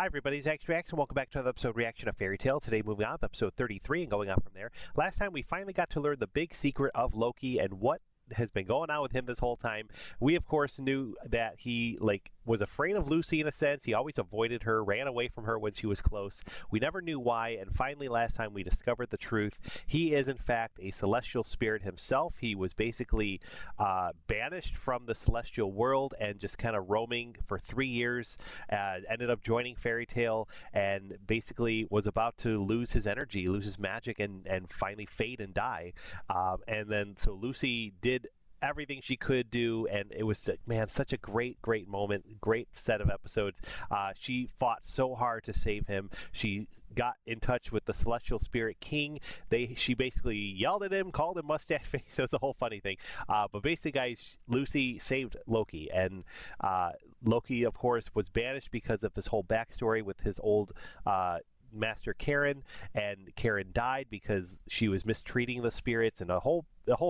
Hi everybody, it's X and welcome back to another episode reaction of Fairy Tail. Today moving on with episode 33 and going on from there. Last time we finally got to learn the big secret of Loki and what has been going on with him this whole time. We of course knew that he was afraid of Lucy in a sense. He always avoided her, ran away from her when she was close. We never knew why, and finally last time we discovered the truth. He is in fact a celestial spirit himself. He was basically banished from the celestial world and just kind of roaming for 3 years. Ended up joining Fairy Tail and basically was about to lose his energy, lose his magic, and finally fade and die. And then so Lucy did everything she could do, and it was, man, such a great moment, great set of episodes. She fought so hard to save him. She got in touch with the Celestial Spirit King. She basically yelled at him, called him mustache face. It was a whole funny thing. But basically, guys, Lucy saved Loki, and Loki, of course, was banished because of this whole backstory with his old master Karen, and Karen died because she was mistreating the spirits and the whole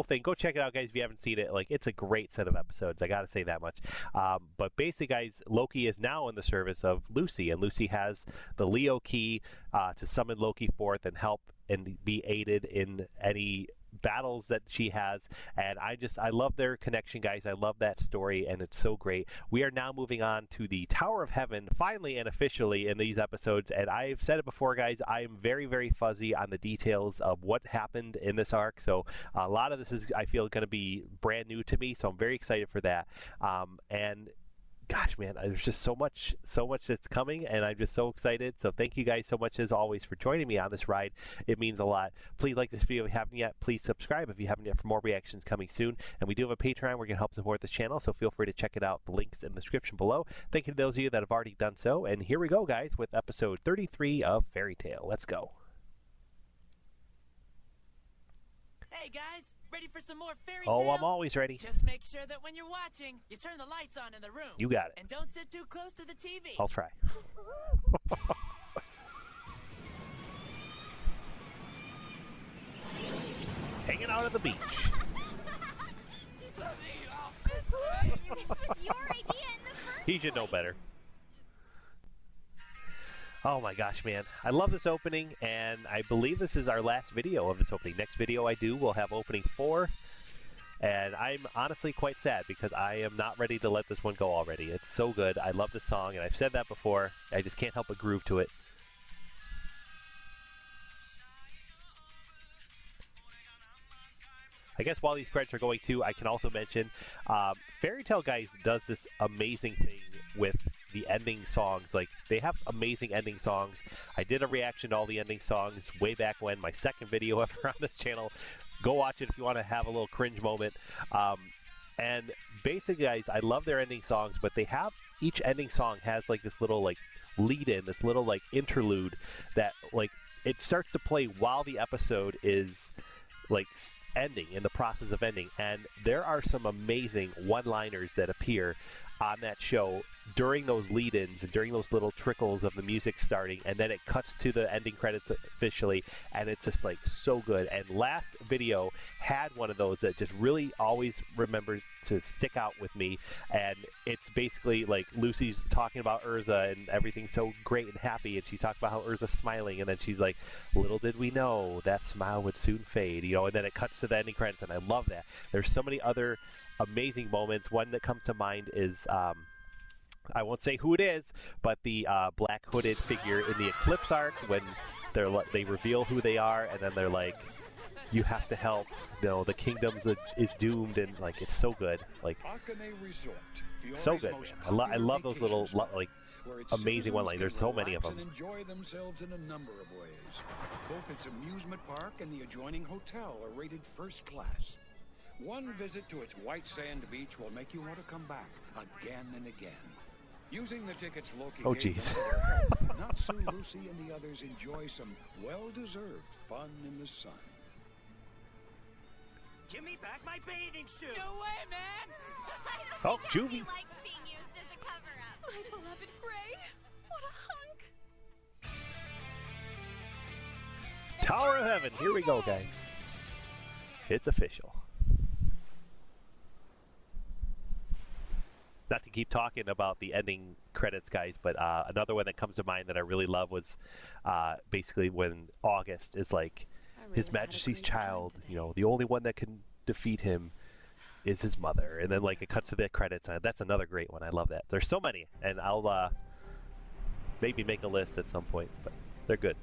thing. Go check it out, guys, if you haven't seen it. It's a great set of episodes, I gotta say that much. But basically, guys, Loki is now in the service of Lucy, and Lucy has the Leo key to summon Loki forth and help and be aided in any battles that she has. And I love their connection, guys. I love that story, and it's so great. We are now moving on to the Tower of Heaven, finally and officially in these episodes. And I've said it before, guys, I am very fuzzy on the details of what happened in this arc, so a lot of this is, I feel, going to be brand new to me, so I'm very excited for that. And gosh, man, there's just so much that's coming, and I'm just so excited. So thank you guys so much, as always, for joining me on this ride. It means a lot. Please like this video if you haven't yet. Please subscribe if you haven't yet for more reactions coming soon. And we do have a Patreon where you can help support this channel, so feel free to check it out. The link's in the description below. Thank you to those of you that have already done so. And here we go, guys, with episode 33 of Fairy Tail. Let's go. Hey guys, ready for some more Fairy Tail? Oh, I'm always ready. Just make sure that when you're watching, you turn the lights on in the room. You got it. And don't sit too close to the TV. I'll try. Hanging out at the beach. This was your idea in the first He should know place. better. Oh my gosh, man. I love this opening, and I believe this is our last video of this opening. Next video I do will have opening 4, and I'm honestly quite sad because I am not ready to let this one go already. It's so good. I love this song, and I've said that before. I just can't help but groove to it. I guess while these credits are going too, I can also mention Fairy Tail, guys, does this amazing thing with the ending songs. They have amazing ending songs. I did a reaction to all the ending songs way back when, my second video ever on this channel. Go watch it if you want to have a little cringe moment. And basically, guys, I love their ending songs, but they have, each ending song has this little lead in, this little interlude that it starts to play while the episode is ending, in the process of ending. And there are some amazing one-liners that appear on that show during those lead-ins and during those little trickles of the music starting, and then it cuts to the ending credits officially, and it's just so good. And last video had one of those that just really always remembered to stick out with me, and it's basically Lucy's talking about Erza and everything's so great and happy, and she's talking about how Erza's smiling, and then she's like, little did we know that smile would soon fade, and then it cuts to the ending credits, and I love that. There's so many other amazing moments. One that comes to mind is I won't say who it is, but the black hooded figure in the Eclipse arc, when they reveal who they are, and then they're like, you have to help, the kingdom is doomed, and it's so good, so good, man. I love those little amazing one-liners. There's so many of them. Enjoy themselves in a number of ways. Both its amusement park and the adjoining hotel are rated first class. One visit to its white sand beach will make you want to come back again and again. Using the tickets Loki gave them for their help, Natsu, Lucy, and the others enjoy some well-deserved fun in the sun. Give me back my bathing suit! No way, man! Oh, He Juvia. likes being used as a cover-up. My beloved Gray. What a hunk. Tower of Heaven. Here we go, guys. It's official. not to keep talking about the ending credits, guys, but another one that comes to mind that I really love was basically when August is like, His Majesty's child, you know, the only one that can defeat him is his mother. And then, like, it cuts to the credits, and that's another great one. I love that. There's so many, and I'll maybe make a list at some point, but they're good.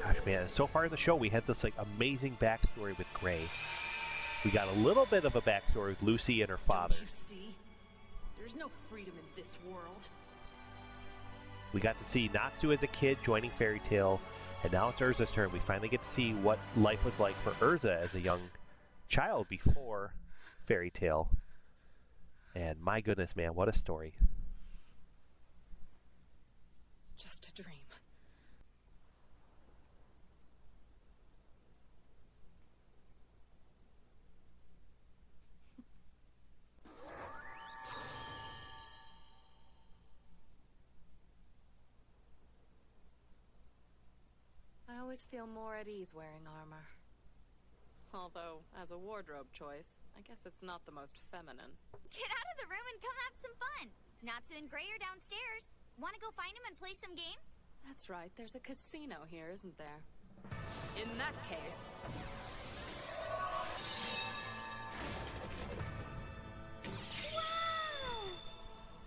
Gosh, man, so far in the show, we had this like amazing backstory with Gray. We got a little bit of a backstory with Lucy and her father. Don't you see? There's no freedom in this world. We got to see Natsu as a kid joining Fairy Tail, and now it's Erza's turn. We finally get to see what life was like for Erza as a young child before Fairy Tail. And my goodness, man, what a story. Just a dream. I always feel more at ease wearing armor. Although, as a wardrobe choice, I guess it's not the most feminine. Get out of the room and come have some fun. Natsu and Gray are downstairs. Want to go find him and play some games? That's right, there's a casino here, isn't there? In that case... Wow!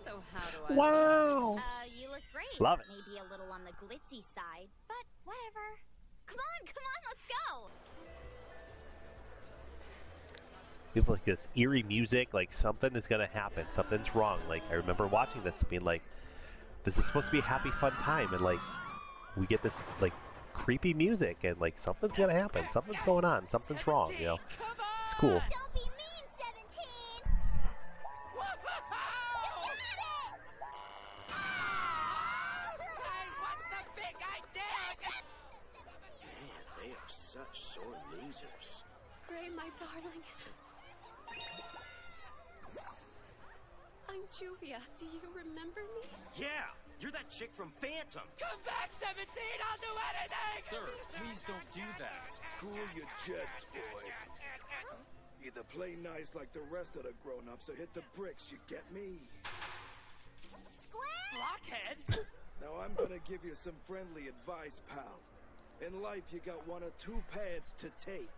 So how do I... Wow! You look great. Love it. Maybe a little on the glitzy side, but whatever. Come on, let's go. You have like this eerie music, like something is gonna happen, something's wrong. Like I remember watching this, being like, this is supposed to be a happy, fun time, and like we get this like creepy music, and like something's gonna happen, something's going on, something's wrong. You know, it's cool. Don't be mean, 17. You got it. What's the big idea? Man, they are such sore losers. Gray, my darling. I'm Juvia. Do you remember me? Yeah, you're that chick from Phantom. Come back, 17! I'll do anything! Sir, please don't do that. Cool your jets, boy. Either play nice like the rest of the grown-ups or hit the bricks, you get me? Blockhead! Now I'm gonna give you some friendly advice, pal. In life, you got one or two paths to take.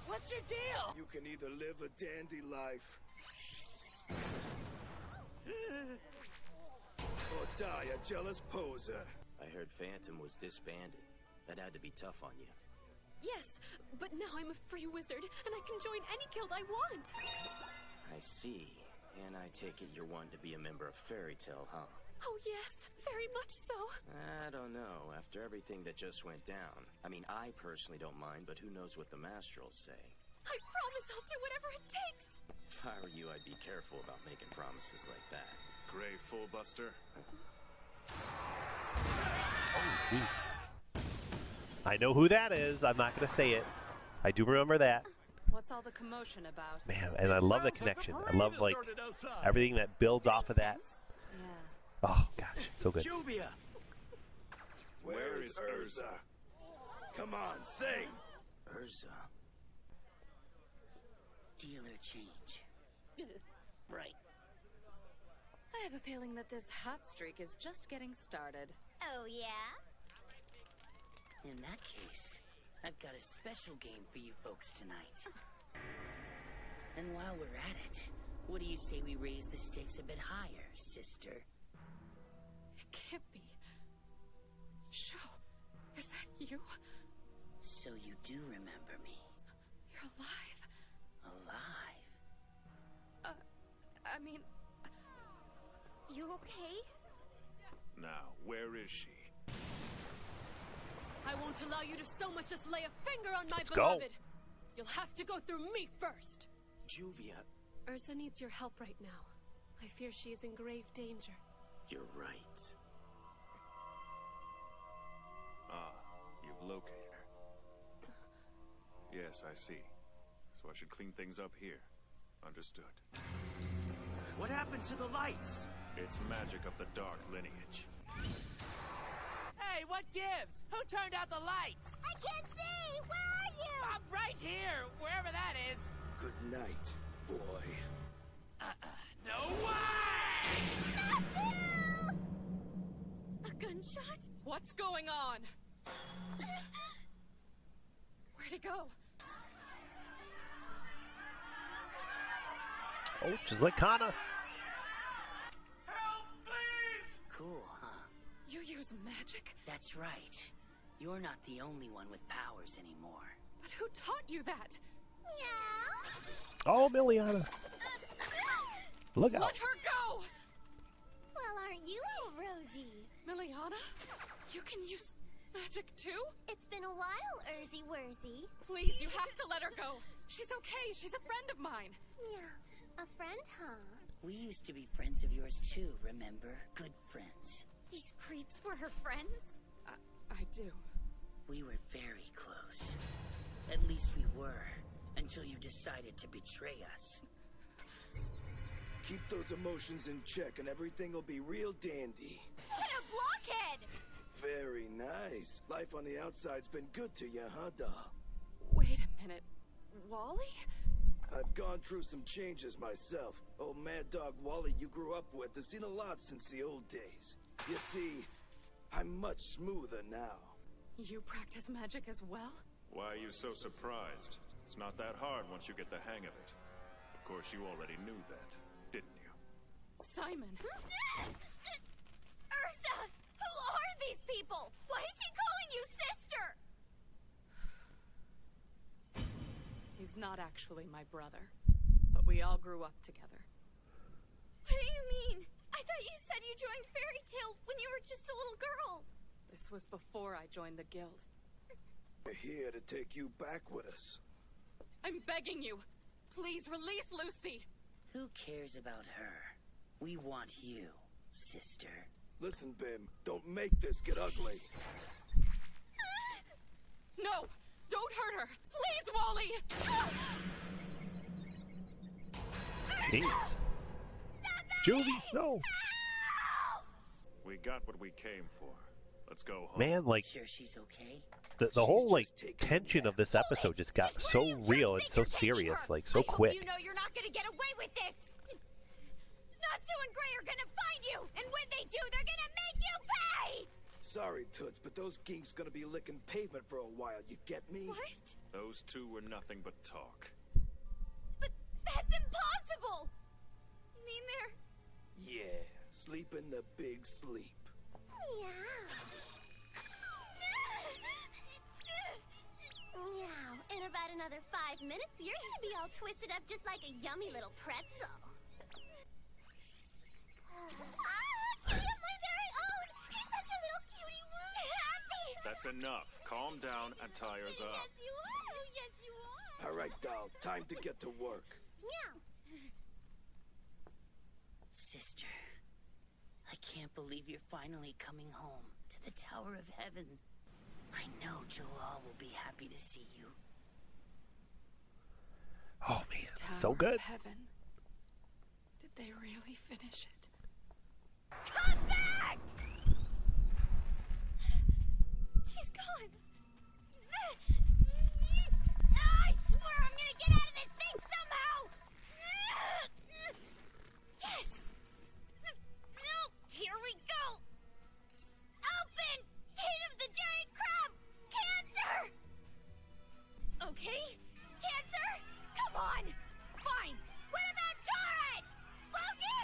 What's your deal? You can either live a dandy life or die a jealous poser. I heard Phantom was disbanded. That had to be tough on you. Yes, but now I'm a free wizard, and I can join any guild I want. I see. And I take it you're one to be a member of Fairy Tail, huh? Oh yes, very much so. I don't know. After everything that just went down. I mean, I personally don't mind, but who knows what the Master'll say. I promise I'll do whatever it takes. If I were you, I'd be careful about making promises like that. Gray Fullbuster. Oh, jeez. I know who that is. I'm not gonna say it. I do remember that. What's all the commotion about? Man, and I love the connection. I love like everything that builds off of that. Yeah. Oh gosh, so good. Juvia! Where is Erza? Come on, sing! Erza. Deal or change. Right. I have a feeling that this hot streak is just getting started. Oh, yeah? In that case, I've got a special game for you folks tonight. And while we're at it, what do you say we raise the stakes a bit higher, sister? It can't be. Sho, is that you? So you do remember me. You're alive. Alive? I mean... You okay? Now, where is she? I won't allow you to so much as lay a finger on my Let's go. beloved. You'll have to go through me first. Juvia, Erza needs your help right now. I fear she is in grave danger. you're right. Ah, you've located her. Yes, I see. So I should clean things up here. Understood. What happened to the lights? It's magic of the dark lineage. Hey, what gives? Who turned out the lights? I can't see! Where are you? I'm right here, wherever that is. Good night, boy. No way! A gunshot? What's going on? Where'd it go? Oh, just like Kana. Help, please! Cool, huh? You use magic? That's right. You're not the only one with powers anymore. But who taught you that? Meow. Oh, Miliana. Look out. Let her go! Well, aren't you all rosy? Miliana? You can use magic too? It's been a while, Erzy Wurzy. Please, you have to let her go. She's okay. She's a friend of mine. Yeah. A friend, huh? We used to be friends of yours too, remember? Good friends. These creeps were her friends? I do. We were very close. At least we were, until you decided to betray us. Keep those emotions in check and everything will be real dandy. What a blockhead! Very nice. Life on the outside's been good to you, huh, doll? Wait a minute. Wally? I've gone through some changes myself. Old Mad Dog Wally you grew up with has seen a lot since the old days. You see, I'm much smoother now. You practice magic as well? Why are you so surprised? It's not that hard once you get the hang of it. Of course, you already knew that, didn't you? Simon. Erza! Who are these people? Why is he calling you sister? He's not actually my brother, but we all grew up together. What do you mean? I thought you said you joined Fairy Tale when you were just a little girl. This was before I joined the guild. We're here to take you back with us. I'm begging you. Please release Lucy. Who cares about her? We want you, sister. Listen, Bim, don't make this get ugly. No! Don't hurt her! Please, Wally! Jeez. Juvie, no. We got what we came for. Let's go home. Man, like, Sure she's okay? the whole, like, tension of this episode just got so real and so serious, like, so quick. You know you're not gonna get away with this! Natsu and Gray are gonna find you! And when they do, they're gonna make you pay! Sorry, Toots, but those geeks gonna be licking pavement for a while, you get me? What? Those two were nothing but talk. But that's impossible! You mean they're... Yeah, sleeping the big sleep. Meow. Meow. In about another 5 minutes, you're gonna be all twisted up just like a yummy little pretzel. Kitty of my very own! You're such a little cutie woo! Happy! That's enough. Calm down and tie Erza up. Yes, you are! Oh, yes, you are! All right, doll, time to get to work. Meow. Sister, I can't believe you're finally coming home to the Tower of Heaven. I know Jellal will be happy to see you. Oh, man, Tower so good. of Heaven. Did they really finish it? Come back! She's gone. I swear I'm gonna get out of this thing somehow! Yes! No, here we go! Open! Hate of the giant crab! Cancer! Okay, Cancer, come on! Fine! What about Taurus? Loki!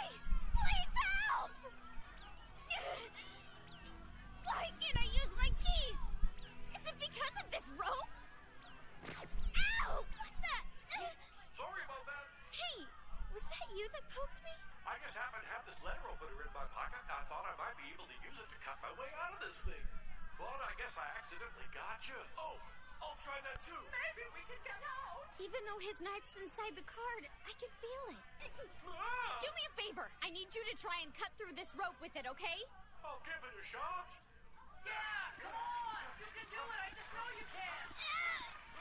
Please help! Why can't I use my keys? Is it because of this rope? Ow! What the? Sorry about that. Hey, was that you that poked me? I just happened to have this letter opener in my pocket, and I thought I might be able to use it to cut my way out of this thing. But I guess I accidentally got you. Oh, I'll try that too. Maybe we can get out! Even though his knife's inside the card, I can feel it. Do me a favor. I need you to try and cut through this rope with it, okay? I'll give it a shot. Yeah, come on! You can do it! I just know you can!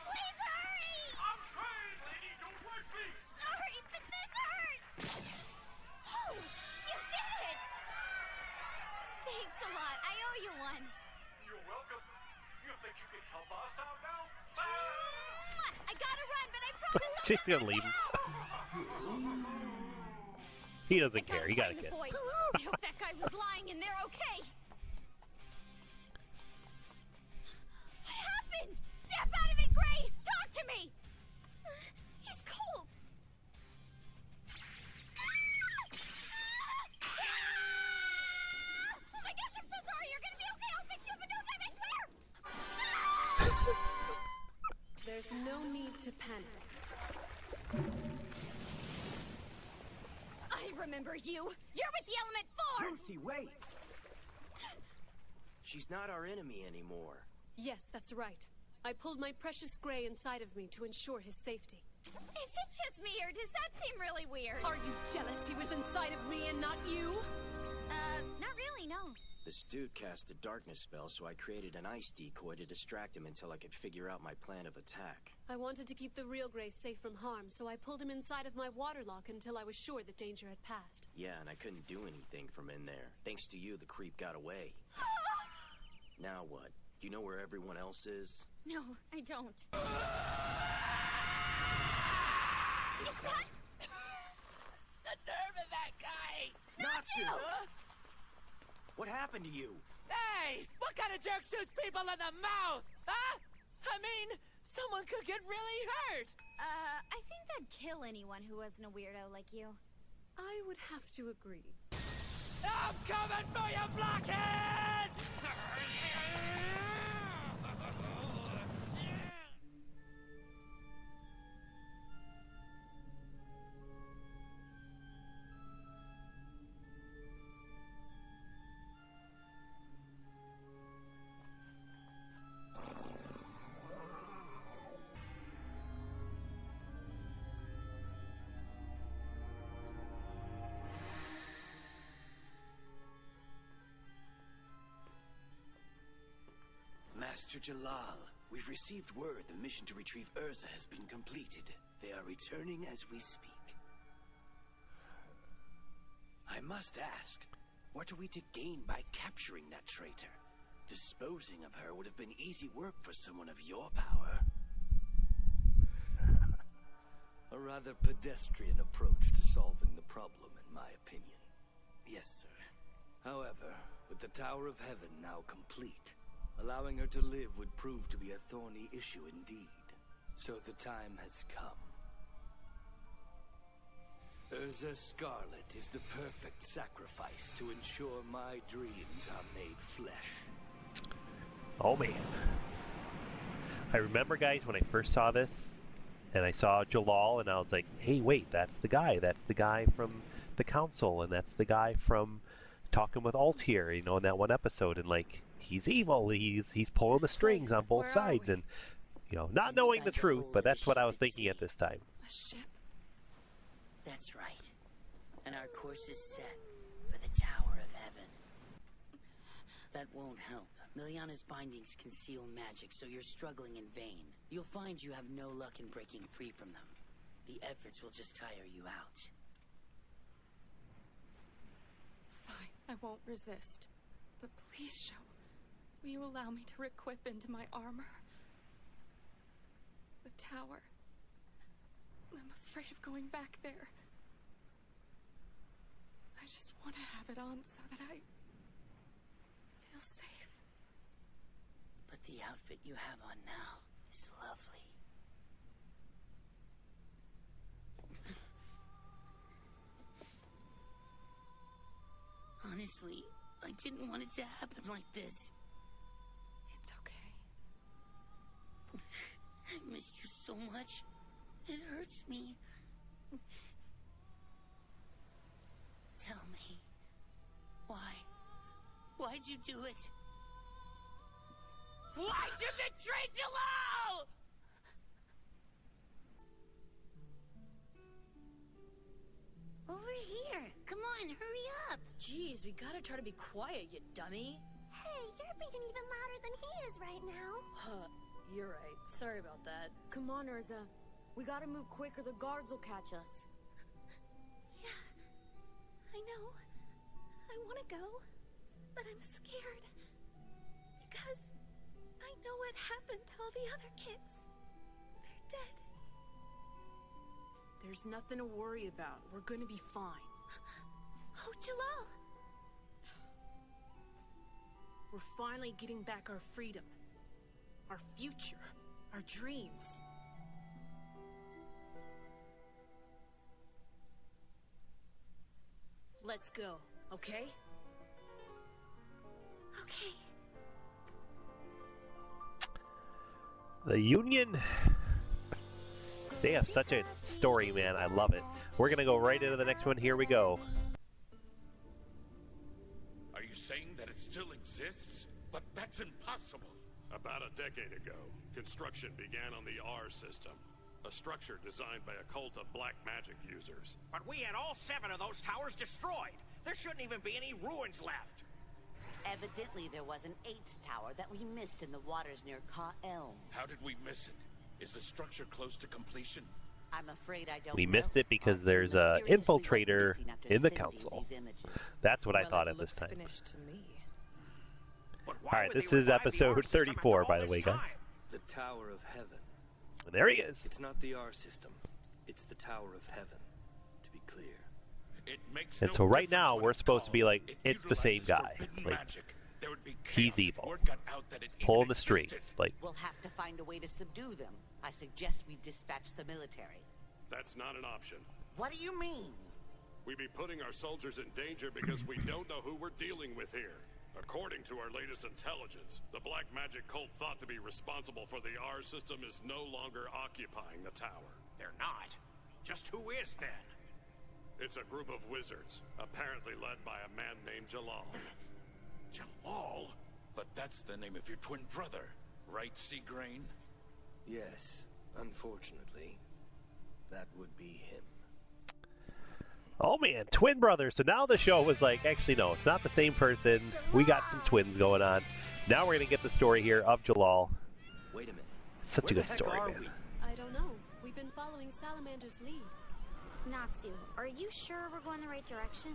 Please hurry! I'm trained, lady. Don't rush me. Sorry, but this hurts! Oh, you did it! Thanks a lot. I owe you one. You're welcome. You think you can help us out now? I gotta run, but I promise She's gonna leave him. He doesn't care. He got a kiss. I hope that guy was lying and they're okay. What happened? Snap out of it, Gray! Talk to me! He's cold. Oh my gosh, I'm so sorry. You're gonna be okay. I'll fix you up in no time, I swear! There's no need to panic. I remember you. You're with the Element 4! Lucy, wait! She's not our enemy anymore. Yes, that's right. I pulled my precious Gray inside of me to ensure his safety. Is it just me, or does that seem really weird? Are you jealous he was inside of me and not you? Not really, no. This dude cast a darkness spell, so I created an ice decoy to distract him until I could figure out my plan of attack. I wanted to keep the real Gray safe from harm, so I pulled him inside of my waterlock until I was sure the danger had passed. Yeah, and I couldn't do anything from in there. Thanks to you, the creep got away. Now what? You know where everyone else is? No, I don't. Is that... The nerve of that guy! Natsu! What happened to you? Hey! What kind of jerk shoots people in the mouth? Huh? I mean, someone could get really hurt! I think that'd kill anyone who wasn't a weirdo like you. I would have to agree. I'm coming for you, blockhead! Master Jellal, we've received word the mission to retrieve Erza has been completed. They are returning as we speak. I must ask, what are we to gain by capturing that traitor? Disposing of her would have been easy work for someone of your power. A rather pedestrian approach to solving the problem, in my opinion. Yes, sir. However, with the Tower of Heaven now complete, allowing her to live would prove to be a thorny issue indeed. So the time has come. Erza Scarlet is the perfect sacrifice to ensure my dreams are made flesh. Oh man. I remember, guys, when I first saw this, and I saw Jellal, and I was like, hey, wait, that's the guy. That's the guy from the Council, and that's the guy from talking with Altair, you know, in that one episode, and like, he's evil, he's pulling the strings on both sides, and, you know, not knowing the truth, but that's what I was thinking at this time. A ship? That's right. And our course is set for the Tower of Heaven. That won't help. Miliana's bindings conceal magic, so you're struggling in vain. You'll find you have no luck in breaking free from them. The efforts will just tire you out. Fine, I won't resist. But please, Show, will you allow me to re-equip into my armor? The tower. I'm afraid of going back there. I just want to have it on so that I feel safe. But the outfit you have on now is lovely. Honestly, I didn't want it to happen like this. It's okay. I missed you so much. It hurts me. Tell me, why? Why'd you do it? Why'd you betray Jellal? Jeez, we gotta try to be quiet, you dummy. Hey, you're being even louder than he is right now. Huh, you're right. Sorry about that. Come on, Erza. We gotta move quick or the guards will catch us. Yeah, I know. I want to go, but I'm scared. Because I know what happened to all the other kids. They're dead. There's nothing to worry about. We're gonna be fine. Oh, Jellal! We're finally getting back our freedom. Our future. Our dreams. Let's go, okay? Okay. The Union, they have such a story, man. I love it. We're going to go right into the next one. Here we go. Are you saying that it still exists? But that's impossible. About a decade ago, construction began on the R system, a structure designed by a cult of black magic users. But we had all 7 of those towers destroyed. There shouldn't even be any ruins left. Evidently, there was an 8th tower that we missed in the waters near Ka Elm. How did we miss it? Is the structure close to completion? I'm afraid I don't We know. missed it because there's a infiltrator in the council. That's what I thought at this time. Alright, this is episode 34, by the way, guys. The Tower of Heaven. And there he is. It's not the R system. It's the Tower of Heaven, to be clear. It makes And so right now, we're supposed to be like, it's the same guy. Like, he's evil. Pulling the strings. Like, We'll have to find a way to subdue them. I suggest we dispatch the military. That's not an option. What do you mean? We'd be putting our soldiers in danger because we don't know who we're dealing with here. According to our latest intelligence, the black magic cult thought to be responsible for the R system is no longer occupying the tower. They're not. Just who is then? It's a group of wizards, apparently led by a man named Jellal. Jellal? But that's the name of your twin brother, right, Seagrain? Yes, unfortunately, that would be him. oh man, twin brothers. So now the show was like, actually, no, it's not the same person. We got some twins going on. Now we're going to get the story here of Jellal. Wait a minute. It's such a good story, man. I don't know. We've been following Salamander's lead. Natsu, are you sure we're going the right direction?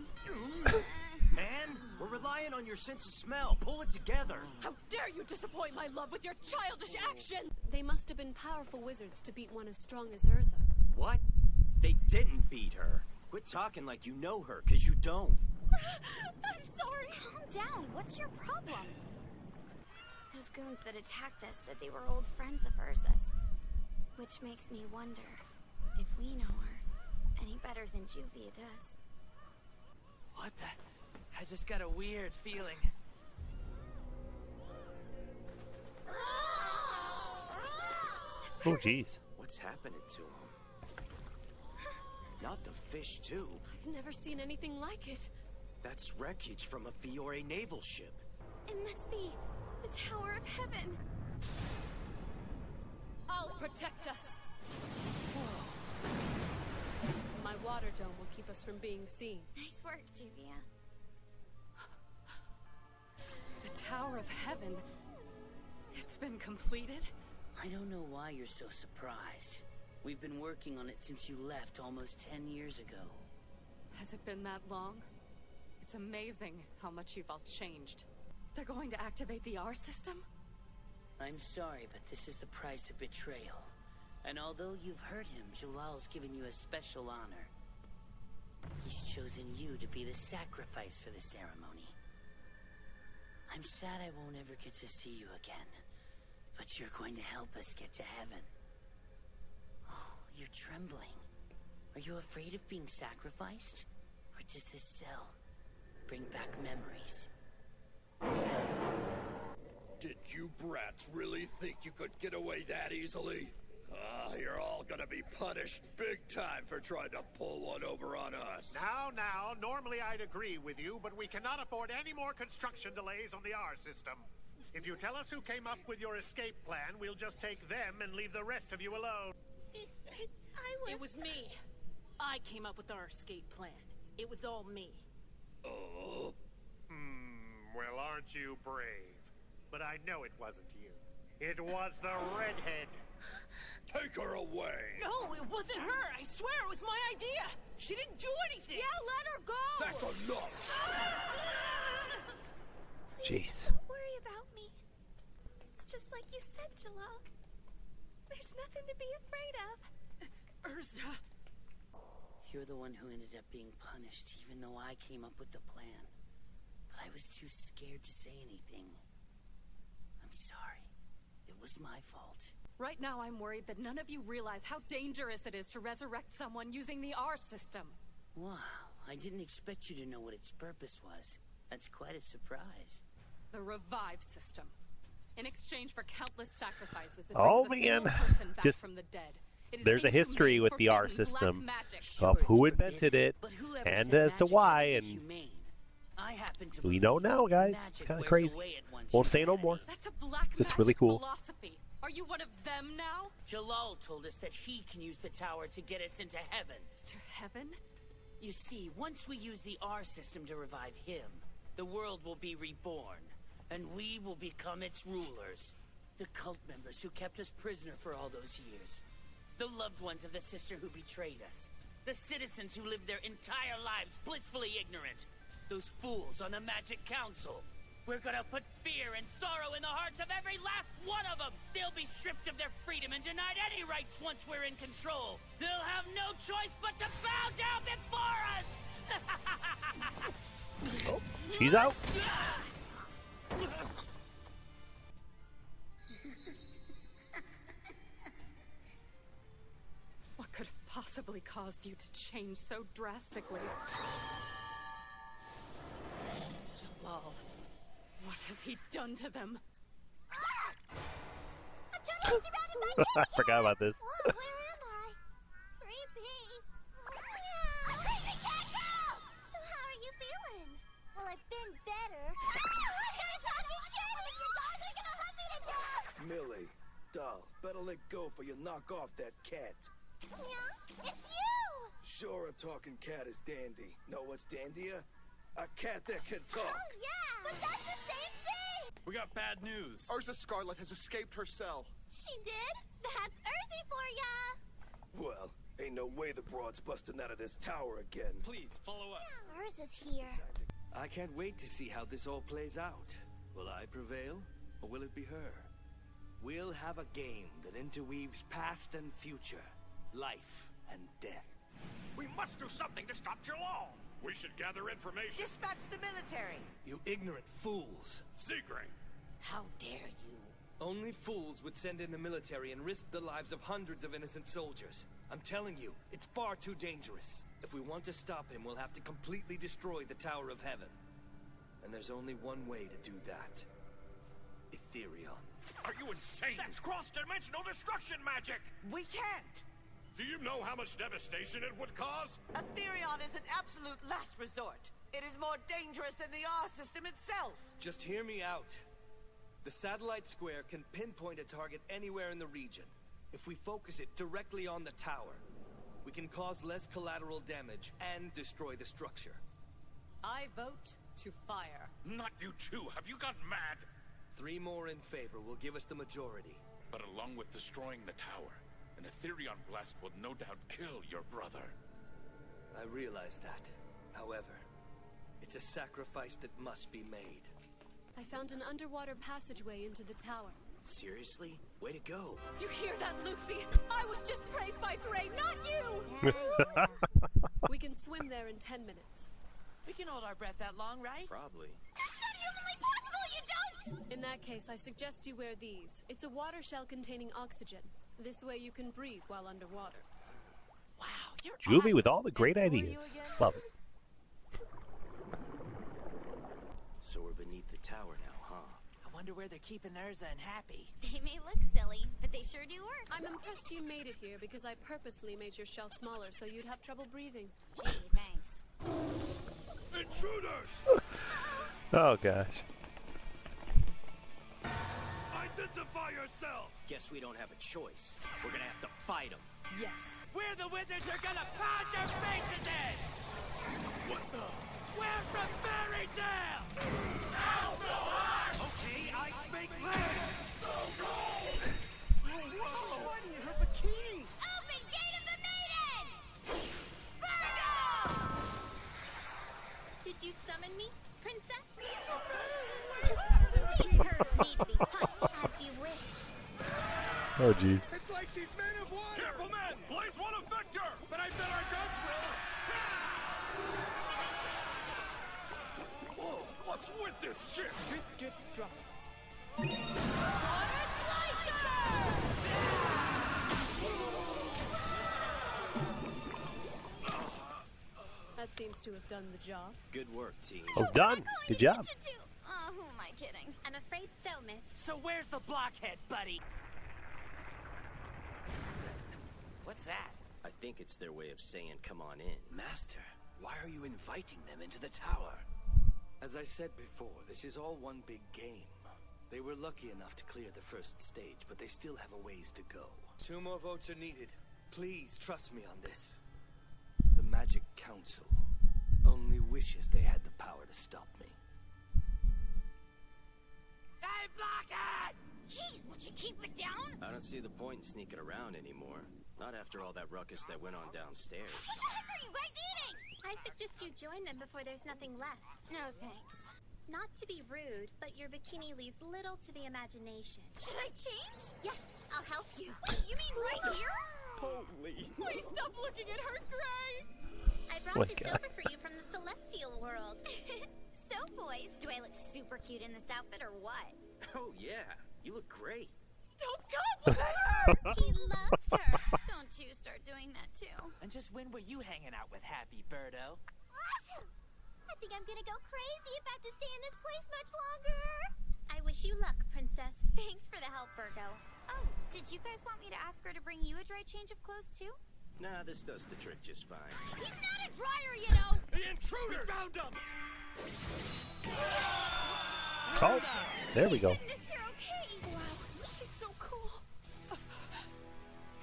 Man, we're relying on your sense of smell. Pull it together. How dare you disappoint my love with your childish action! They must have been powerful wizards to beat one as strong as Erza. What? They didn't beat her. Quit talking like you know her, because you don't. I'm sorry. Calm down. What's your problem? Those goons that attacked us said they were old friends of Erza's. Which makes me wonder if we know her any better than Juvia does. What the? I just got a weird feeling. Oh, jeez. What's happening to him? Not the fish, too. I've never seen anything like it. That's wreckage from a Fiore naval ship. It must be the Tower of Heaven. I'll protect us. My water dome will keep us from being seen. Nice work, Juvia. The Tower of Heaven. It's been completed? I don't know why you're so surprised. We've been working on it since you left almost 10 years ago. Has it been that long? It's amazing how much you've all changed. They're going to activate the R system? I'm sorry, but this is the price of betrayal. And although you've hurt him, Jellal's given you a special honor. He's chosen you to be the sacrifice for the ceremony. I'm sad I won't ever get to see you again, but you're going to help us get to heaven. Oh, you're trembling. Are you afraid of being sacrificed? Or does this cell bring back memories? Did you brats really think you could get away that easily? You're all gonna be punished big time for trying to pull one over on us. Now, normally I'd agree with you, but we cannot afford any more construction delays on the R system. If you tell us who came up with your escape plan, we'll just take them and leave the rest of you alone. It was me. I came up with our escape plan. It was all me. Well, aren't you brave? But I know it wasn't you. It was the redhead. Take her away! No, it wasn't her. I swear it was my idea. She didn't do anything. Yeah, let her go! That's enough! Jeez. Don't worry about me. It's just like you said, Jellal. There's nothing to be afraid of. Erza. You're the one who ended up being punished, even though I came up with the plan. But I was too scared to say anything. I'm sorry. It was my fault. Right now, I'm worried that none of you realize how dangerous it is to resurrect someone using the R system. Wow, I didn't expect you to know what its purpose was. That's quite a surprise. The revive system. In exchange for countless sacrifices, it Oh, brings a single man. person back Just- from the dead. It is There's a history inhumane, with the R forbidden, black system magic. of Sure, who it's invented forbidden, it but whoever and said as to magic why, had to be and humane? I happen to we know believe now, guys. magic It's kind of wears crazy. away at one's Won't say no humanity. more. That's a black Just magic really cool. philosophy. Are you one of them now? Jellal told us that he can use the tower to get us into heaven. To heaven? You see, once we use the R system to revive him, the world will be reborn, and we will become its rulers. The cult members who kept us prisoner for all those years. The loved ones of the sister who betrayed us. The citizens who lived their entire lives blissfully ignorant. Those fools on the Magic Council. We're gonna put fear and sorrow in the hearts of every last one of them. They'll be stripped of their freedom and denied any rights once we're in control. They'll have no choice but to bow down before us! Oh, she's out. What could have possibly caused you to change so drastically? Jellal, what has he done to them? I forgot about this. Whoa, where am I? Creepy. Yeah. Creepy cat girl! So how are you feeling? Well, I've been better. Millie, doll, better let go for you knock off that cat. Yeah, it's you! Sure, a talking cat is dandy. Know what's dandier? A cat that can talk. Oh, yeah! But that's the same thing! We got bad news. Erza Scarlet has escaped her cell. She did? That's Erzy for ya! Well, ain't no way the broad's busting out of this tower again. Please, follow us. Erza's here. I can't wait to see how this all plays out. Will I prevail, or will it be her? We'll have a game that interweaves past and future, life and death. We must do something to stop Jellal. We should gather information. Dispatch the military. You ignorant fools. Seagrain. How dare you? Only fools would send in the military and risk the lives of hundreds of innocent soldiers. I'm telling you, it's far too dangerous. If we want to stop him, we'll have to completely destroy the Tower of Heaven. And there's only one way to do that. Etherion. Are you insane? That's cross-dimensional destruction magic! We can't! Do you know how much devastation it would cause? Etherion is an absolute last resort. It is more dangerous than the R system itself. Just hear me out. The satellite square can pinpoint a target anywhere in the region. If we focus it directly on the tower, we can cause less collateral damage and destroy the structure. I vote to fire. Not you too. Have you gone mad? 3 more in favor will give us the majority. But along with destroying the tower, an Etherion blast will no doubt kill your brother. I realize that. However, it's a sacrifice that must be made. I found an underwater passageway into the tower. Seriously? Way to go. You hear that, Lucy? I was just praised by Gray, not you! We can swim there in 10 minutes. We can hold our breath that long, right? Probably. That's not humanly possible, you don't! In that case, I suggest you wear these. It's a water shell containing oxygen. This way you can breathe while underwater. Wow, you're Juvia awesome. with all the great And who are you ideas. again? Love it. So we're beneath the tower now, huh? I wonder where they're keeping Erza and Happy. They may look silly, but they sure do work. I'm impressed you made it here because I purposely made your shell smaller so you'd have trouble breathing. Gee, thanks. Intruders! Oh, gosh. Identify yourself! Guess we don't have a choice. We're gonna have to fight them. Yes. We're the wizards who are gonna pound your faces in! What the? We're from Fairy Tale! Now so high! Okay, ice make plans! So cold! Whoa! She's riding in her bikini! Open Gate of the Maiden! Virgo! Did you summon me, princess? These curves need to be punched as you wish. Oh, jeez. It's like she's made of water! Careful, men! Blades won't affect her! But I bet our guns will! Whoa, what's with this shit? Drip, drip, drop. That seems to have done the job. Good work, team. Well done. Good job. Oh, who am I kidding? I'm afraid so, miss. So where's the blockhead, buddy? What's that? I think it's their way of saying come on in. Master, why are you inviting them into the tower? As I said before, this is all one big game. They were lucky enough to clear the first stage, but they still have a ways to go. 2 more votes are needed. Please trust me on this. The Magic Council only wishes they had the power to stop me. Hey, blockhead! Jeez, would you keep it down? I don't see the point in sneaking around anymore. Not after all that ruckus that went on downstairs. What the heck are you guys eating? I suggest you join them before there's nothing left. No, thanks. Not to be rude, but your bikini leaves little to the imagination. Should I change? Yes, I'll help you. Wait, you mean right here? Holy. Please stop looking at her, Gray! I brought Oh my this God. over for you from the celestial world. So, boys, do I look super cute in this outfit or what? Oh, yeah. You look great. Don't compliment her! He loves her. Don't you start doing that, too. And just when were you hanging out with Happy, Birdo? I think I'm gonna go crazy if I have to stay in this place much longer. I wish you luck, princess. Thanks for the help, Virgo. Oh, did you guys want me to ask her to bring you a dry change of clothes, too? Nah, this does the trick just fine. He's not a dryer, you know! The intruder! We found him! Oh, there we go. Goodness, you're okay! Wow, she's so cool.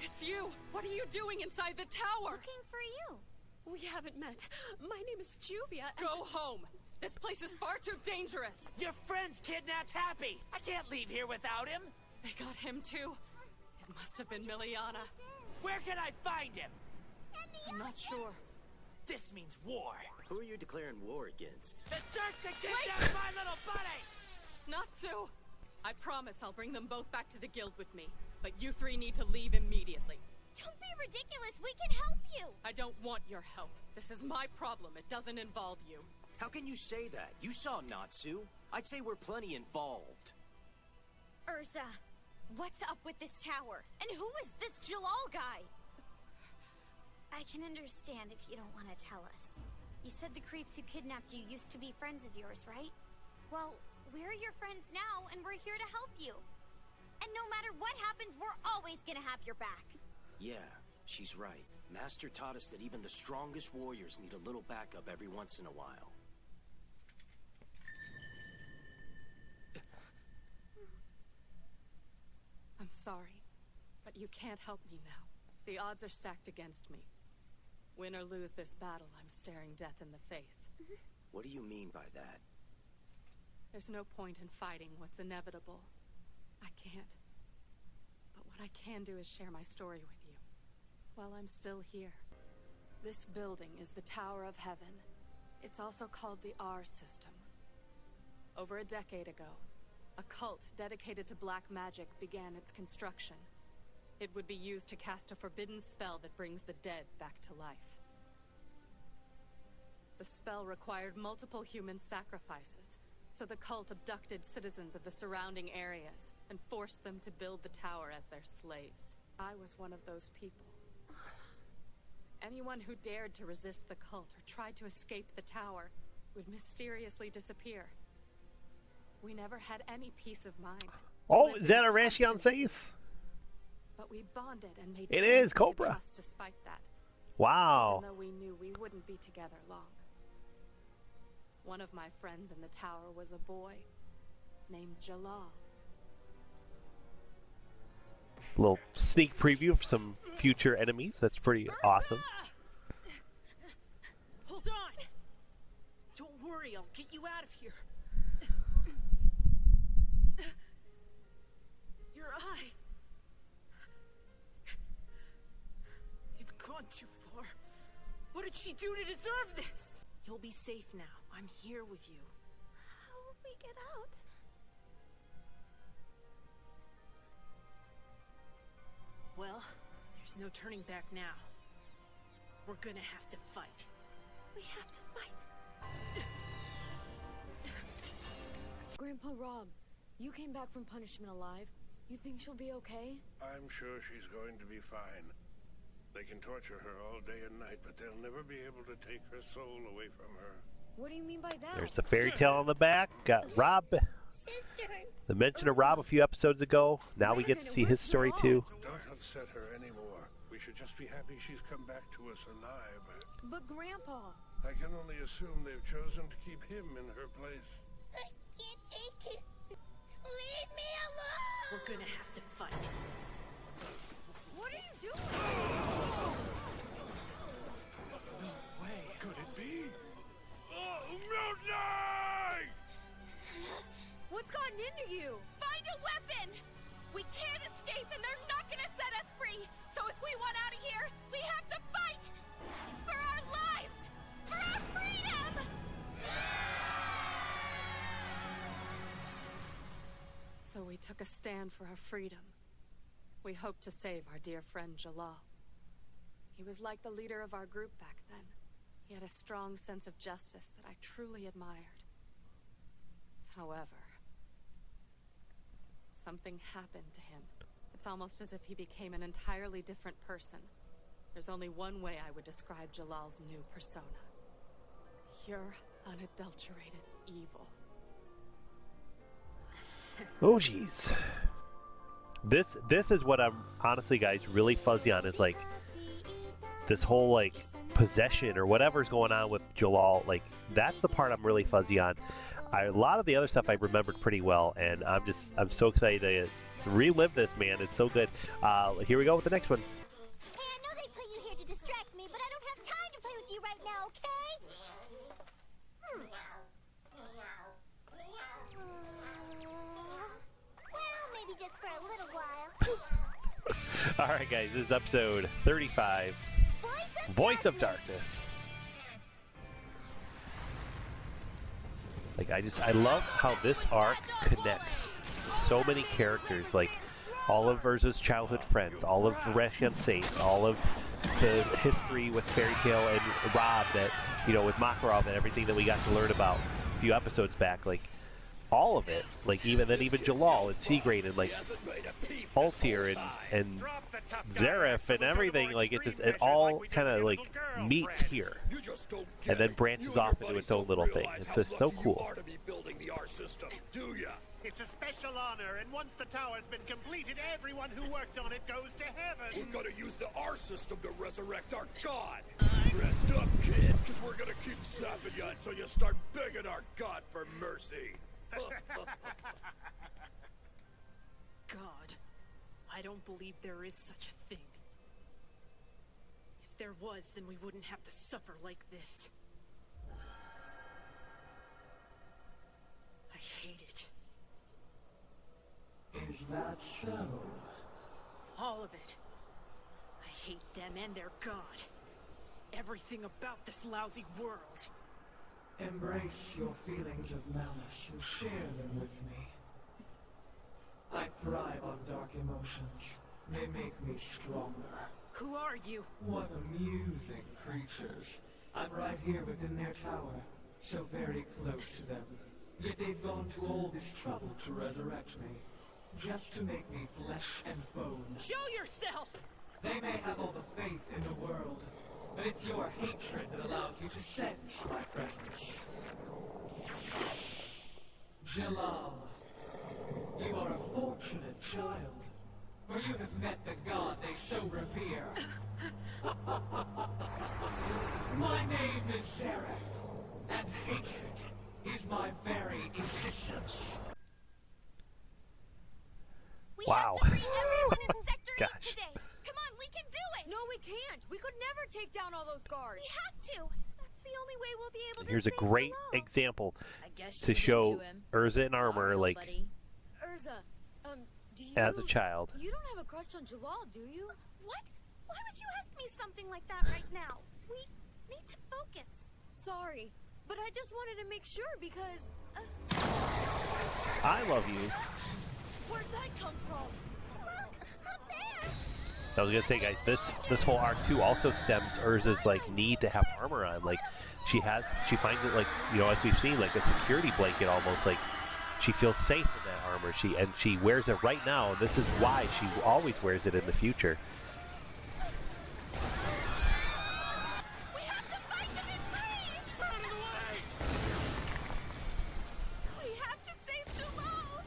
It's you! What are you doing inside the tower? Looking for you. We haven't met. My name is Juvia. Go home! This place is far too dangerous! Your friend's kidnapped Happy! I can't leave here without him! They got him too. It must have been Miliana. Where can I find him? I'm not sure. This means war. Who are you declaring war against? The jerk that kidnapped my little buddy! Natsu! I promise I'll bring them both back to the guild with me. But you 3 need to leave immediately. Don't be ridiculous. We can help you. I don't want your help. This is my problem. It doesn't involve you. How can you say that? You saw Natsu. I'd say we're plenty involved. Erza, what's up with this tower? And who is this Jellal guy? I can understand if you don't want to tell us. You said the creeps who kidnapped you used to be friends of yours, right? Well, we're your friends now, and we're here to help you. And no matter what happens, we're always gonna have your back. Yeah, she's right. Master taught us that even the strongest warriors need a little backup every once in a while. I'm sorry, but you can't help me now. The odds are stacked against me. Win or lose this battle, I'm staring death in the face. What do you mean by that? There's no point in fighting what's inevitable. I can't. But what I can do is share my story with you. While I'm still here. This building is the Tower of Heaven. It's also called the R system. Over a decade ago, a cult dedicated to black magic began its construction. It would be used to cast a forbidden spell that brings the dead back to life. The spell required multiple human sacrifices, so the cult abducted citizens of the surrounding areas and forced them to build the tower as their slaves. I was one of those people. Anyone who dared to resist the cult or tried to escape the tower would mysteriously disappear. We never had any peace of mind. Oh, is that a Rashion says? But we bonded and made It plans is to Cobra. trust despite that. Wow. Even though we knew we wouldn't be together long. One of my friends in the tower was a boy named Jellal. Little sneak preview of some future enemies. That's pretty awesome. Hold on! worry, I'll get you out of here. Your eye. You've gone too far. What did she do to deserve this? You'll be safe now. I'm here with you. How will we get out? Well, there's no turning back now. We're gonna have to fight. We have to fight. Grandpa Rob, you came back from punishment alive. You think she'll be okay? I'm sure she's going to be fine. They can torture her all day and night, but they'll never be able to take her soul away from her. What do you mean by that? There's the fairy tale on the back. Got Rob. The mention of Rob a few episodes ago. Now we get to see his story too. Don't upset her anymore. We should just be happy she's come back to us alive. But Grandpa... I can only assume they've chosen to keep him in her place. I can't take it. Leave me alone! We're gonna have to fight. What are you doing? No way. Could it be? Oh, mutiny! What's gotten into you? Find a weapon! We can't escape and they're not gonna set us free! So if we want out of here, we have to fight! For our lives! For our freedom! So we took a stand for our freedom. We hoped to save our dear friend Jellal. He was like the leader of our group back then. He had a strong sense of justice that I truly admired. However, something happened to him. It's almost as if he became an entirely different person. There's only one way I would describe Jellal's new persona. Pure, unadulterated evil. Oh, jeez. This is what I'm honestly, guys, really fuzzy on. Is like this whole like possession or whatever's going on with Jellal. Like that's the part I'm really fuzzy on. A lot of the other stuff I remembered pretty well, and I'm so excited to relive this, man. It's so good. Here we go with the next one. Hey, I know they put you here to distract me, but I don't have time to play with you right now, okay? Well, maybe just for a little while. All right, guys, this is episode 35, Voice of Darkness. Like, I love how this arc connects so many characters, like all of Erza's childhood friends, all of Reshian-Sace, all of the history with Fairy Tail and Rob that, you know, with Makarov and everything that we got to learn about a few episodes back, like all of it, like even Jellal and Seagrain and like Altair and Zareth and everything, like it all kind of like meets here and then branches off into its own little thing. It's just so cool. It's a special honor, and once the tower's been completed, everyone who worked on it goes to heaven. We're gonna use the R system to resurrect our god. Rest up, kid, because we're gonna keep sapping you until you start begging our god for mercy. God, I don't believe there is such a thing. If there was, then we wouldn't have to suffer like this. I hate it. Is that so? All of it. I hate them and their god. Everything about this lousy world. Embrace your feelings of malice and share them with me. I thrive on dark emotions. They make me stronger. Who are you? What amusing creatures. I'm right here within their tower, so very close to them. Yet they've gone to all this trouble to resurrect me. Just to make me flesh and bone. Show yourself! They may have all the faith in the world, but it's your hatred that allows you to sense my presence. Jellal, you are a fortunate child, for you have met the god they so revere. My name is Zareth, and hatred is my very existence. We Wow. have to free everyone in Sector 8 Gosh. today. Come on, we can do it. No, we can't. We could never take down all those guards. We have to. That's the only way we'll be able to Here's a save great Jellal. example guess to you did show to him. Erza in armor, Sorry, like, buddy. Erza, do you... as a child. You don't have a crush on Jellal, do you? What? Why would you ask me something like that right now? We need to focus. Sorry, but I just wanted to make sure because... I love you. Where'd that come from? Look, up there. I was gonna say, guys, this whole arc too also stems Erza's like need to have armor on. Like she finds it like, you know, as we've seen, like a security blanket almost. Like she feels safe in that armor. She wears it right now. And this is why she always wears it in the future. We have to fight to be free. Out of the way! We have to save Jellal.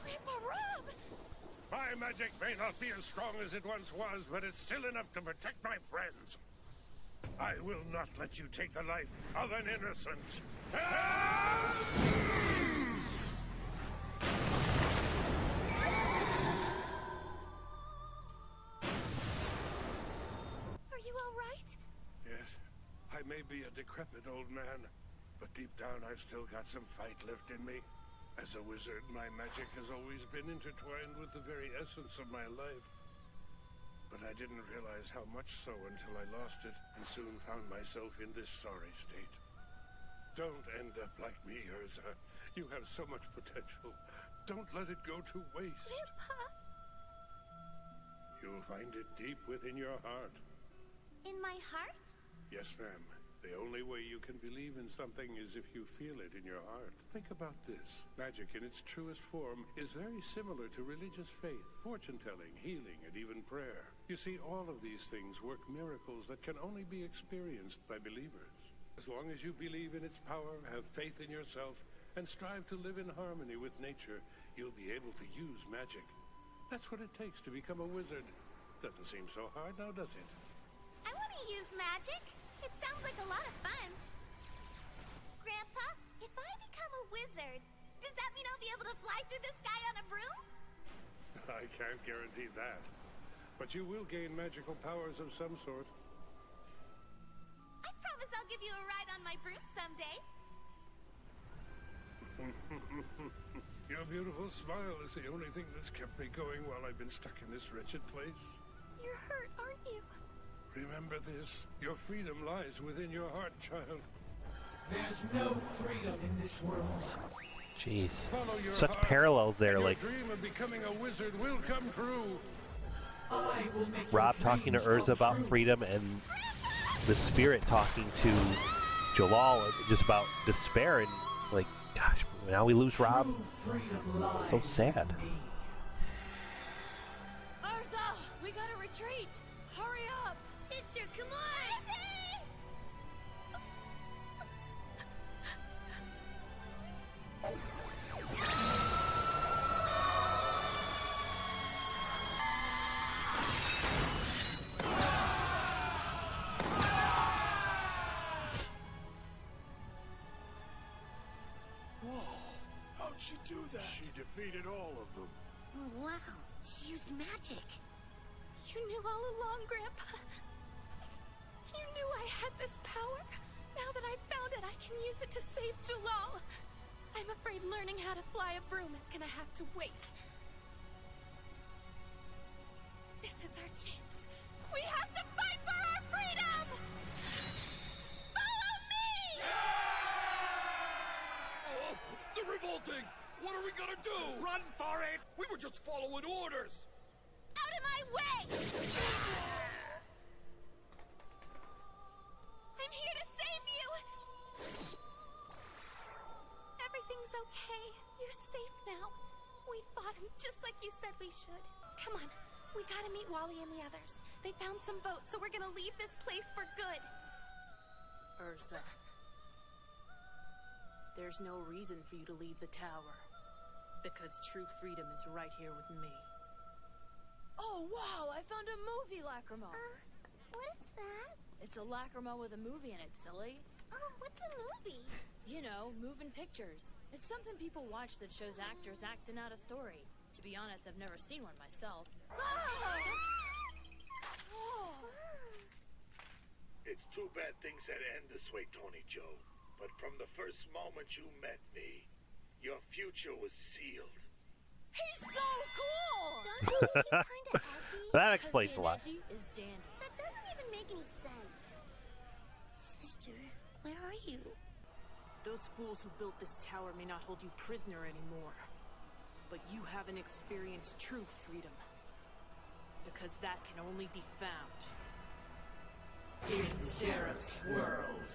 Grandpa Rob! My magic may not be as strong as it once was, but it's still enough to protect my friends. I will not let you take the life of an innocent. Are you all right? Yes, I may be a decrepit old man, but deep down I've still got some fight left in me. As a wizard, my magic has always been intertwined with the very essence of my life. But I didn't realize how much so until I lost it and soon found myself in this sorry state. Don't end up like me, Erza. You have so much potential. Don't let it go to waste. Grandpa. You'll find it deep within your heart. In my heart? Yes, ma'am. The only way you can believe in something is if you feel it in your heart. Think about this. Magic in its truest form is very similar to religious faith, fortune-telling, healing, and even prayer. You see, all of these things work miracles that can only be experienced by believers. As long as you believe in its power, have faith in yourself, and strive to live in harmony with nature, you'll be able to use magic. That's what it takes to become a wizard. Doesn't seem so hard now, does it? I want to use magic. It sounds like a lot of fun. Grandpa, if I become a wizard, does that mean I'll be able to fly through the sky on a broom? I can't guarantee that. But you will gain magical powers of some sort. I promise I'll give you a ride on my broom someday. Your beautiful smile is the only thing that's kept me going while I've been stuck in this wretched place. You're hurt, aren't you? Remember this. Your freedom lies within your heart, child. There's no freedom in this world. Jeez. Follow your Such heart, parallels there, and like your dream of becoming a wizard will come true. I will make Rob talking to Erza about freedom and the spirit talking to Jellal just about despair and like, gosh, now we lose Rob. So sad. Erza, we gotta retreat. Hurry up. Sister, come on. How'd she do that? She defeated all of them. Oh, wow. She used magic. You knew all along, Grandpa. You knew I had this power. Now that I've found it, I can use it to save Jellal. I'm afraid learning how to fly a broom is gonna have to wait. This is our chance. We have to fight for our freedom! Follow me! Oh, they're revolting! What are we gonna do? Run for it! We were just following orders! Out of my way! I'm here to save you! Everything's okay. You're safe now. We fought him just like you said we should. Come on. We gotta meet Wally and the others. They found some boats, so we're gonna leave this place for good. Erza. There's no reason for you to leave the tower. Because true freedom is right here with me. Oh, wow, I found a movie lacrima. What is that? It's a lacrima with a movie in it, silly. Oh, what's a movie? You You know, moving pictures. It's something people watch that shows actors acting out a story. To be honest, I've never seen one myself. It's too bad things had to end this way, Tony Joe. But from the first moment you met me, your future was sealed. He's so cool! Don't you think he's kinda edgy? That explains a lot. Edgy is dandy. That doesn't even make any sense. Sister, where are you? Those fools who built this tower may not hold you prisoner anymore. But you haven't experienced true freedom. Because that can only be found in Zerath's world.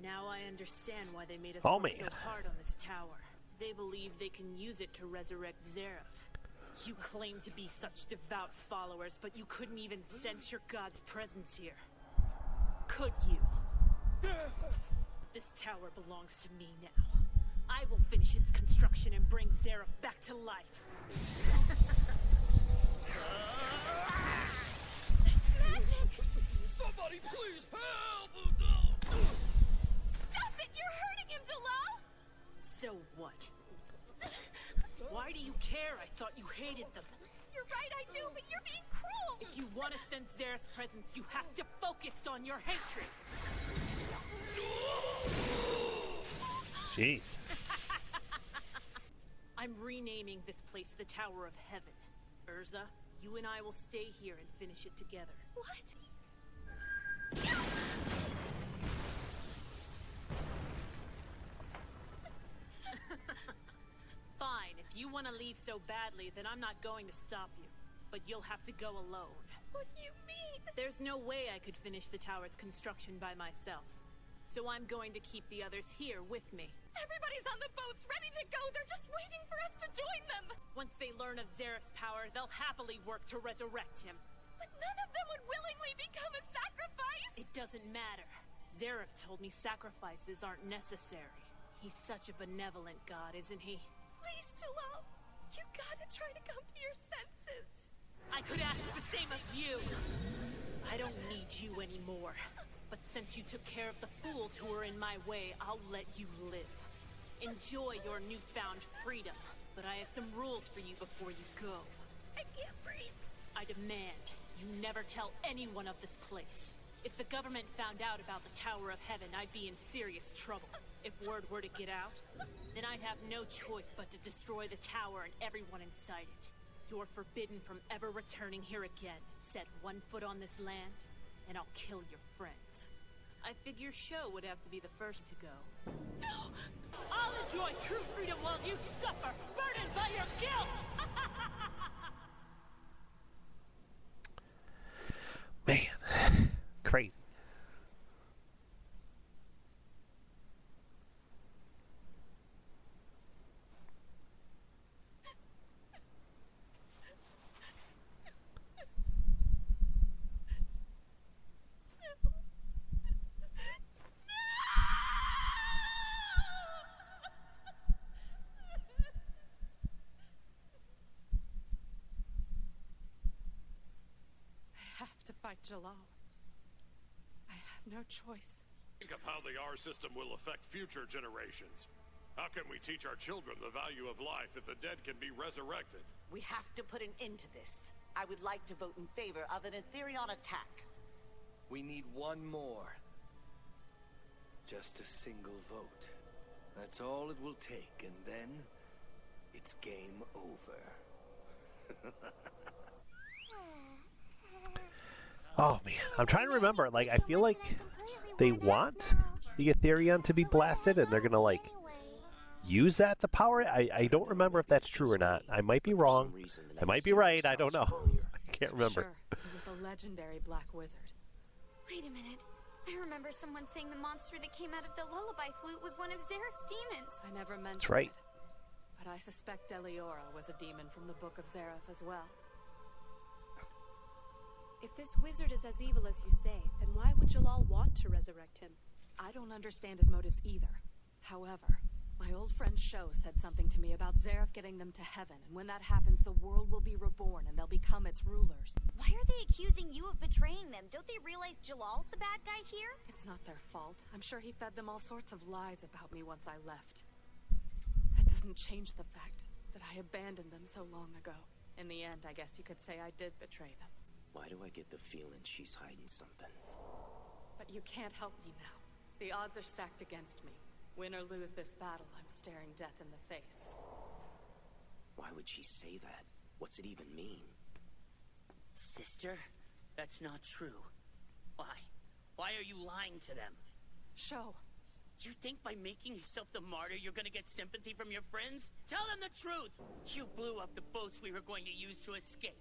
Now I understand why they made us work so hard on this tower. They believe they can use it to resurrect Zerath. You claim to be such devout followers, but you couldn't even sense your god's presence here. Could you? This tower belongs to me now. I will finish its construction and bring Zerath back to life. It's magic! Somebody please help! Stop it! You're hurting him, Jellal! So what? Why do you care? I thought you hated them. You're right, I do, but you're being cruel! If you want to sense Zerath's presence, you have to focus on your hatred. Jeez. I'm renaming this place the Tower of Heaven. Erza, you and I will stay here and finish it together. What? Fine, if you want to leave so badly, then I'm not going to stop you. But you'll have to go alone. What do you mean? There's no way I could finish the tower's construction by myself. So I'm going to keep the others here with me. Everybody's on the boats, ready to go. They're just waiting for us to join them. Once they learn of Zerath's power, they'll happily work to resurrect him. But none of them would willingly become a sacrifice. It doesn't matter. Zerath told me sacrifices aren't necessary. He's such a benevolent god, isn't he? Please, Jellal. You gotta try to come to your senses. I could ask the same of you. I don't need you anymore. But since you took care of the fools who were in my way, I'll let you live. Enjoy your newfound freedom. But I have some rules for you before you go. I can't breathe. I demand you never tell anyone of this place. If the government found out about the Tower of Heaven, I'd be in serious trouble. If word were to get out, then I'd have no choice but to destroy the tower and everyone inside it. You're forbidden from ever returning here again. Set one foot on this land, and I'll kill your friends. I figure Sho would have to be the first to go. No! I'll enjoy true freedom while you suffer, burdened by your guilt! Man, crazy. Fight Jellal. I have no choice. Think of how the R system will affect future generations. How can we teach our children the value of life if the dead can be resurrected? We have to put an end to this. I would like to vote in favor of an Etherion attack. We need one more. Just a single vote. That's all it will take, and then it's game over. Oh man, I'm trying to remember. Like, I feel like they want the Etherion to be blasted, and they're gonna like use that to power it. I don't remember if that's true or not. I might be wrong. I might be right. I don't know. I can't remember. Sure, he was a legendary black wizard. Wait a minute. I remember someone saying the monster that came out of the lullaby flute was one of Zerath's demons. I never mentioned That's right. it, but I suspect Eliora was a demon from the Book of Zerath as well. If this wizard is as evil as you say, then why would Jellal want to resurrect him? I don't understand his motives either. However, my My old friend Sho said something to me about Zareth getting them to heaven, and when that happens, the world will be reborn and they'll become its rulers. Why are they accusing you of betraying them? Don't they realize Jellal's the bad guy here? It's not their fault. I'm sure he fed them all sorts of lies about me once I left. That doesn't change the fact that I abandoned them so long ago. In the end, I guess you could say I did betray them. Why do I get the feeling she's hiding something? But you can't help me now. The odds are stacked against me. Win or lose this battle, I'm staring death in the face. Why would she say that? What's it even mean? Sister, that's not true. Why? Why are you lying to them? Sho. You think by making yourself the martyr you're gonna get sympathy from your friends? Tell them the truth! You blew up the boats we were going to use to escape.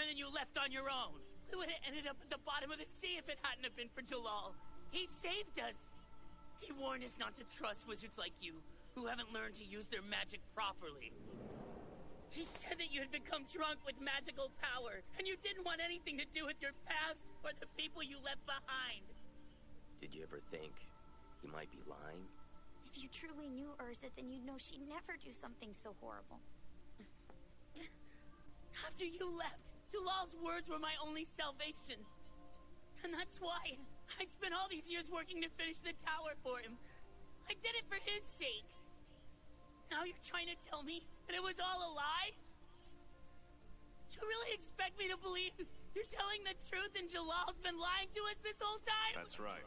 And then you left on your own. We would have ended up at the bottom of the sea if it hadn't have been for Jellal. He saved us. He warned us not to trust wizards like you, who haven't learned to use their magic properly. He said that you had become drunk with magical power, and you didn't want anything to do with your past or the people you left behind. Did you ever think he might be lying? If you truly knew Erza, then you'd know she'd never do something so horrible. After you left, Jellal's words were my only salvation. And that's why I spent all these years working to finish the tower for him. I did it for his sake. Now you're trying to tell me that it was all a lie? You really expect me to believe you're telling the truth and Jellal's been lying to us this whole time? That's right.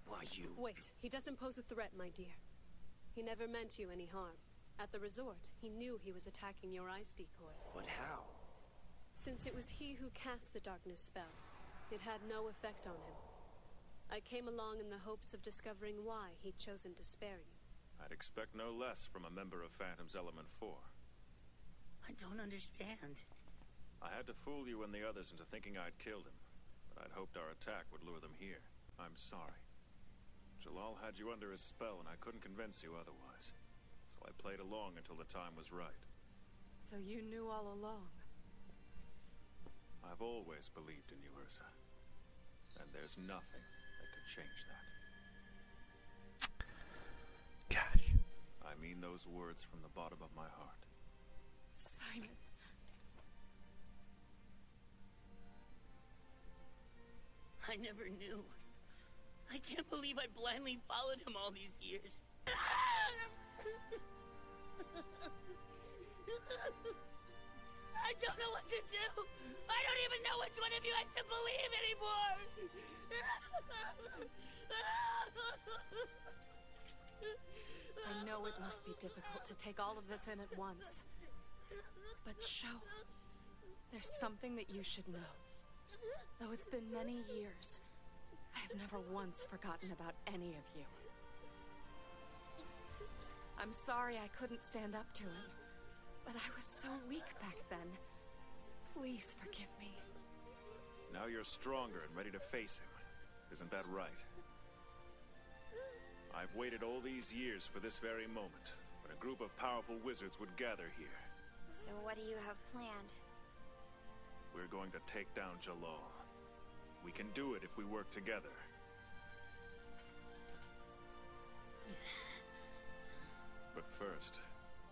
Why you? Wait, he doesn't pose a threat, my dear. He never meant you any harm. At the resort, he knew he was attacking your ice decoy. But how? Since it was he who cast the darkness spell, it had no effect on him. I came along in the hopes of discovering why he'd chosen to spare you. I'd expect no less from a member of Phantom's Element 4. I don't understand. I had to fool you and the others into thinking I'd killed him, but I'd hoped our attack would lure them here. I'm sorry. Jellal had you under his spell, and I couldn't convince you otherwise. So I played along until the time was right. So you knew all along? I've always believed in you, Erza. And there's nothing that could change that. Gosh. I mean those words from the bottom of my heart. Simon. I never knew. I can't believe I blindly followed him all these years. I don't know what to do. I don't even know which one of you I should believe anymore. I know it must be difficult to take all of this in at once. But Sho, there's something that you should know. Though it's been many years, I have never once forgotten about any of you. I'm sorry I couldn't stand up to him, but I was so weak back then. Please forgive me. Now you're stronger and ready to face him. Isn't that right? I've waited all these years for this very moment, when a group of powerful wizards would gather here. So what do you have planned? We're going to take down Jellal. We can do it if we work together. But first,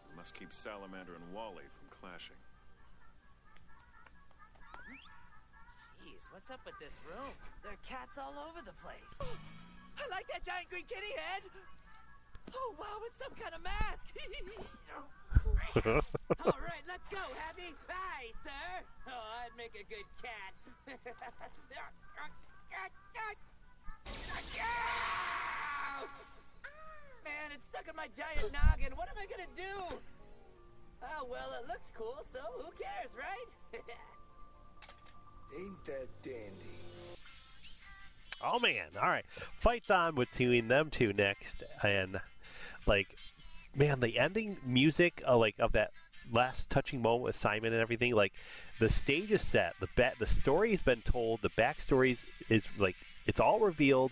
we must keep Salamander and Wally from clashing. Jeez, what's up with this room? There are cats all over the place. I like that giant green kitty head! Oh wow, it's some kind of mask! Alright, let's go, Happy. Hi, sir. Oh, I'd make a good cat. Man, it's stuck in my giant noggin. What am I gonna do? Oh, well, it looks cool, so who cares, right? Ain't that dandy? Oh man! All right, fights on between them two next, and like, man, the ending music, like of that last touching moment with Simon and everything. Like, the stage is set, the story has been told, the backstory is like, it's all revealed.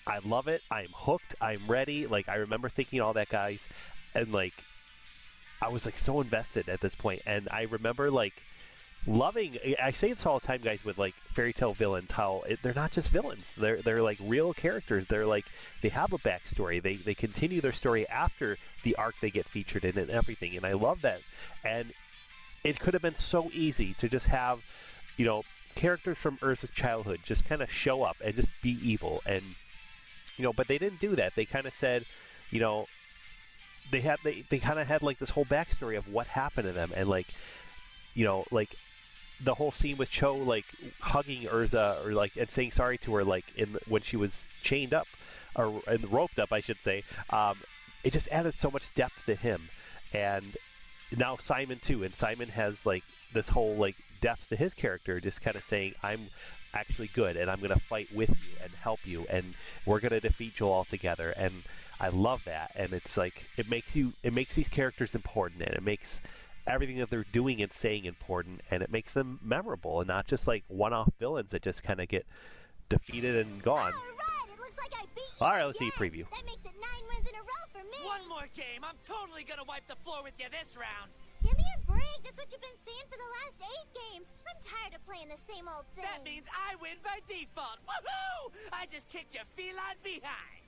I love it. I'm hooked. I'm ready. Like, I remember thinking all that, guys, and like, I was like so invested at this point, and I remember like loving. I say this all the time, guys, with like fairy tale villains, how they're not just villains. They're like real characters. They're like, they have a backstory. They continue their story after the arc they get featured in and everything. And I love that. And it could have been so easy to just have, you know, characters from Erza's childhood just kind of show up and just be evil. And, you know, but they didn't do that. They kind of said, you know, they kind of had like this whole backstory of what happened to them. And like, you know, like the whole scene with Cho like hugging Erza or like and saying sorry to her like when she was chained up or roped up, I should say. It just added so much depth to him. And now Simon too, and Simon has like this whole like depth to his character, just kind of saying, I'm actually good and I'm going to fight with you and help you and we're going to defeat Jellal together. And I love that. And it's like it makes these characters important, and it makes everything that they're doing and saying important, and it makes them memorable and not just like one-off villains that just kind of get defeated and gone. All right, let's see a preview. That makes it 9 wins in a row for me. One more game. I'm totally gonna wipe the floor with you this round. Give me a break. That's what you've been saying for the last 8 games. I'm tired of playing the same old thing. That means I win by default. Woohoo! I just kicked your feline behind.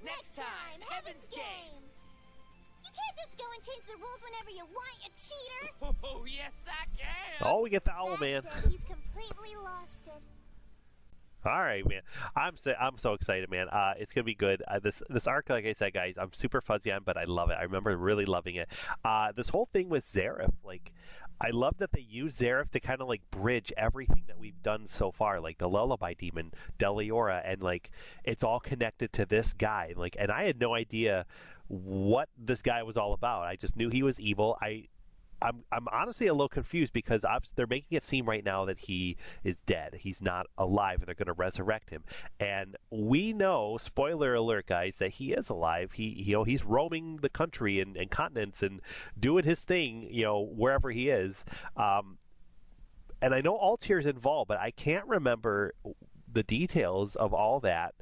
Next time, Heaven's Game. You can't just go and change the rules whenever you want, you cheater. Oh, yes, I can. Oh, we get the owl, man. He's completely lost it. All right, man. I'm so excited, man. It's gonna be good. This arc, like I said, guys, I'm super fuzzy on, but I love it. I remember really loving it. This whole thing with Zareth, like, I love that they use Zareth to kind of like bridge everything that we've done so far, like the Lullaby Demon, Deliora, and like it's all connected to this guy. Like, and I had no idea what this guy was all about. I just knew he was evil. I'm honestly a little confused because they're making it seem right now that he is dead. He's not alive, and they're going to resurrect him. And we know, spoiler alert, guys, that he is alive. He's roaming the country and continents and doing his thing, you know, wherever he is. And I know Altier's involved, but I can't remember the details of all that.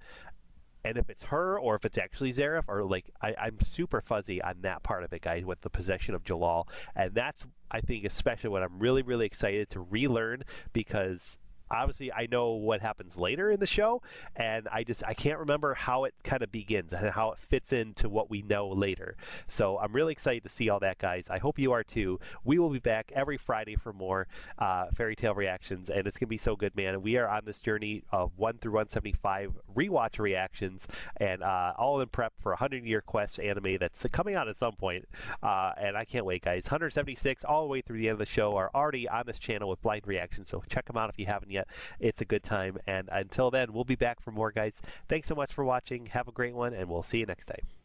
And if it's her or if it's actually Zareth, or like I'm super fuzzy on that part of it, guys, with the possession of Jellal. And that's, I think, especially what I'm really, really excited to relearn, because obviously I know what happens later in the show, and I can't remember how it kind of begins and how it fits into what we know later. So I'm really excited to see all that, guys. I hope you are too. We will be back every Friday for more fairy tale reactions, and it's gonna be so good, man. We are on this journey of 1 through 175 rewatch reactions, and all in prep for 100-year quest anime that's coming out at some point. And I can't wait, guys. 176 all the way through the end of the show are already on this channel with blind reactions, so check them out if you haven't yet. It's a good time, and until then, we'll be back for more, guys. Thanks so much for watching. Have a great one, and we'll see you next time.